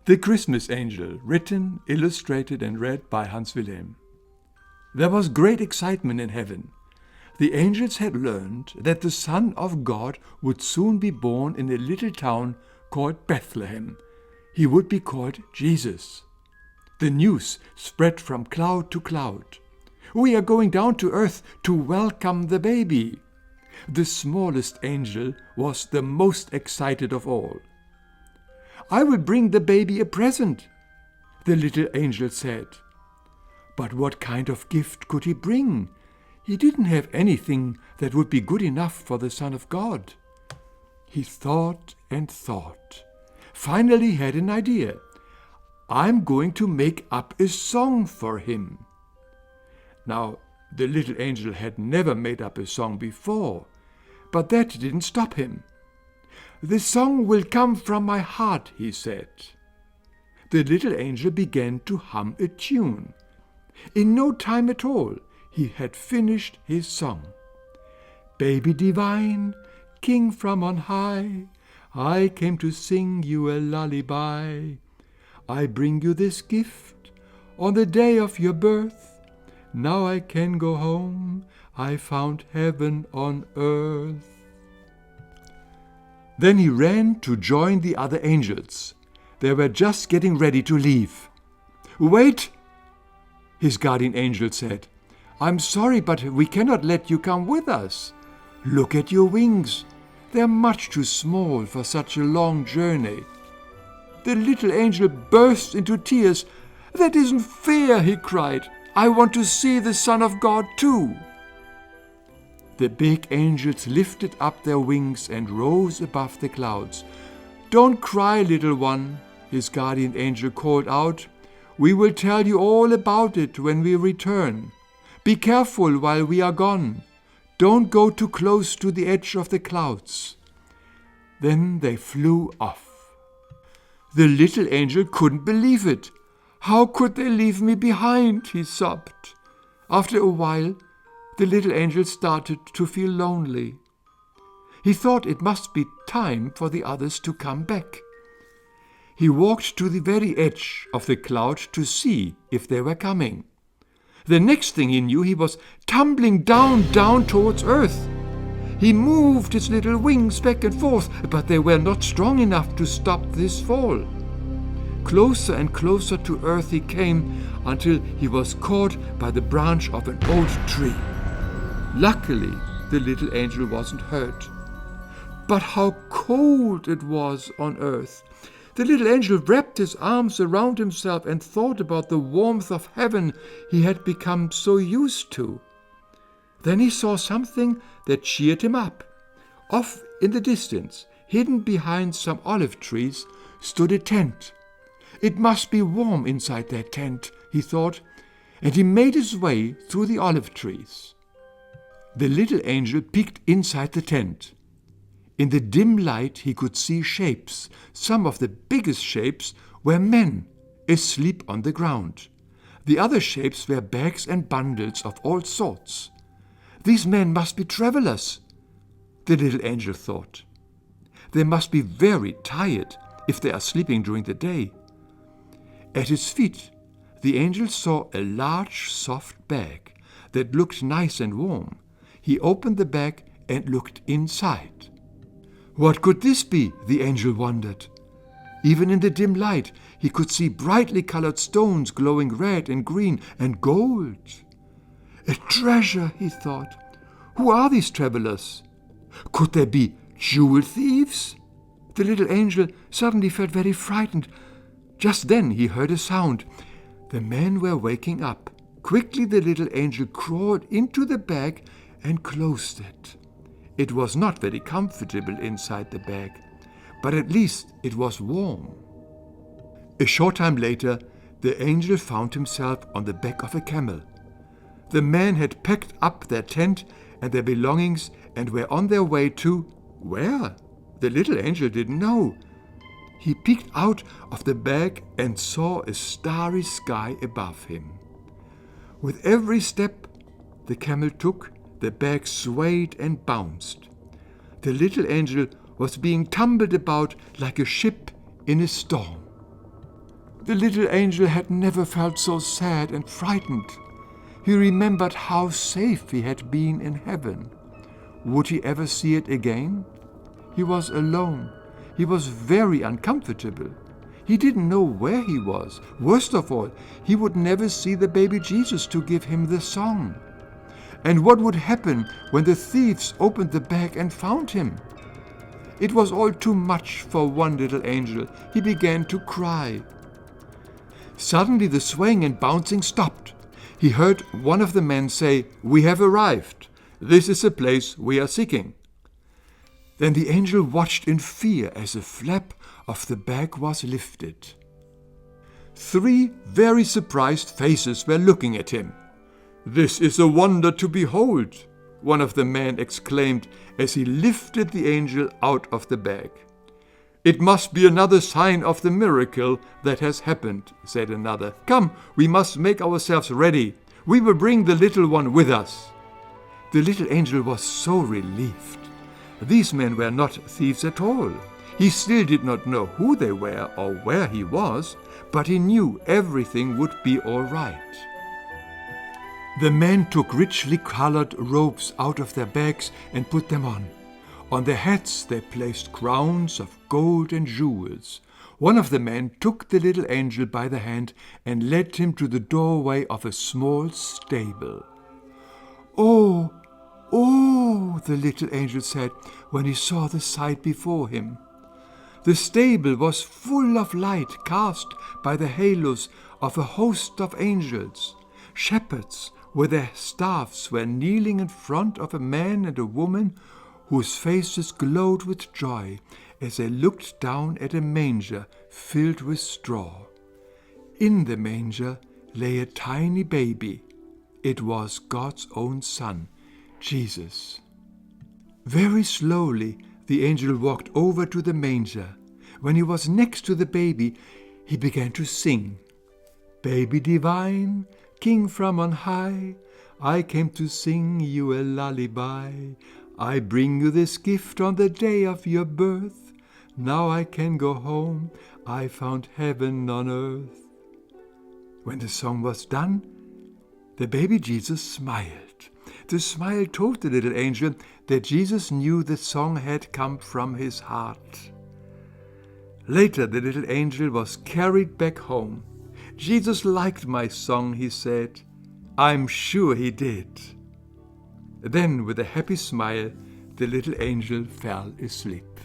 The Christmas Angel, written, illustrated and read by Hans Wilhelm. There was great excitement in heaven. The angels had learned that the Son of God would soon be born in a little town called Bethlehem. He would be called Jesus. The news spread from cloud to cloud. We are going down to earth to welcome the baby. The smallest angel was the most excited of all. I will bring the baby a present, the little angel said. But what kind of gift could he bring? He didn't have anything that would be good enough for the Son of God. He thought and thought. Finally he had an idea. I'm going to make up a song for him. Now, the little angel had never made up a song before, but that didn't stop him. The song will come from my heart, he said. The little angel began to hum a tune. In no time at all, he had finished his song. Baby divine, king from on high, I came to sing you a lullaby. I bring you this gift on the day of your birth. Now I can go home, I found heaven on earth. Then he ran to join the other angels. They were just getting ready to leave. Wait, his guardian angel said. I'm sorry, but we cannot let you come with us. Look at your wings. They're much too small for such a long journey. The little angel burst into tears. That isn't fair, he cried. I want to see the Son of God too. The big angels lifted up their wings and rose above the clouds. Don't cry, little one, his guardian angel called out. We will tell you all about it when we return. Be careful while we are gone. Don't go too close to the edge of the clouds. Then they flew off. The little angel couldn't believe it. How could they leave me behind? He sobbed. After a while, the little angel started to feel lonely. He thought it must be time for the others to come back. He walked to the very edge of the cloud to see if they were coming. The next thing he knew, he was tumbling down towards earth. He moved his little wings back and forth, but they were not strong enough to stop this fall. Closer and closer to earth he came until he was caught by the branch of an old tree. Luckily, the little angel wasn't hurt. But how cold it was on earth! The little angel wrapped his arms around himself and thought about the warmth of heaven he had become so used to. Then he saw something that cheered him up. Off in the distance, hidden behind some olive trees, stood a tent. It must be warm inside that tent, he thought, and he made his way through the olive trees. The little angel peeked inside the tent. In the dim light he could see shapes. Some of the biggest shapes were men, asleep on the ground. The other shapes were bags and bundles of all sorts. These men must be travelers, the little angel thought. They must be very tired if they are sleeping during the day. At his feet, the angel saw a large, soft bag that looked nice and warm. He opened the bag and looked inside. What could this be? The angel wondered. Even in the dim light, he could see brightly colored stones glowing red and green and gold. A treasure, he thought. Who are these travelers? Could they be jewel thieves? The little angel suddenly felt very frightened. Just then he heard a sound. The men were waking up. Quickly the little angel crawled into the bag and closed it. It was not very comfortable inside the bag, but at least it was warm. A short time later, the angel found himself on the back of a camel. The men had packed up their tent and their belongings and were on their way to where? The little angel didn't know. He peeked out of the bag and saw a starry sky above him. With every step the camel took, the bag swayed and bounced. The little angel was being tumbled about like a ship in a storm. The little angel had never felt so sad and frightened. He remembered how safe he had been in heaven. Would he ever see it again? He was alone. He was very uncomfortable. He didn't know where he was. Worst of all, he would never see the baby Jesus to give him the song. And what would happen when the thieves opened the bag and found him? It was all too much for one little angel. He began to cry. Suddenly the swaying and bouncing stopped. He heard one of the men say, "We have arrived. This is the place we are seeking." Then the angel watched in fear as the flap of the bag was lifted. 3 very surprised faces were looking at him. "This is a wonder to behold," one of the men exclaimed as he lifted the angel out of the bag. "It must be another sign of the miracle that has happened," said another. "Come, we must make ourselves ready. We will bring the little one with us." The little angel was so relieved. These men were not thieves at all. He still did not know who they were or where he was, but he knew everything would be all right. The men took richly colored robes out of their bags and put them on. On their heads they placed crowns of gold and jewels. One of the men took the little angel by the hand and led him to the doorway of a small stable. "Oh, oh," the little angel said when he saw the sight before him. The stable was full of light cast by the halos of a host of angels. Shepherds with their staffs were kneeling in front of a man and a woman whose faces glowed with joy as they looked down at a manger filled with straw. In the manger lay a tiny baby. It was God's own Son, Jesus. Very slowly, the angel walked over to the manger. When he was next to the baby, he began to sing. "Baby divine, King from on high, I came to sing you a lullaby. I bring you this gift on the day of your birth. Now I can go home, I found heaven on earth." When the song was done, the baby Jesus smiled. The smile told the little angel that Jesus knew the song had come from his heart. Later, the little angel was carried back home. "Jesus liked my song," he said. "I'm sure he did." Then, with a happy smile, the little angel fell asleep.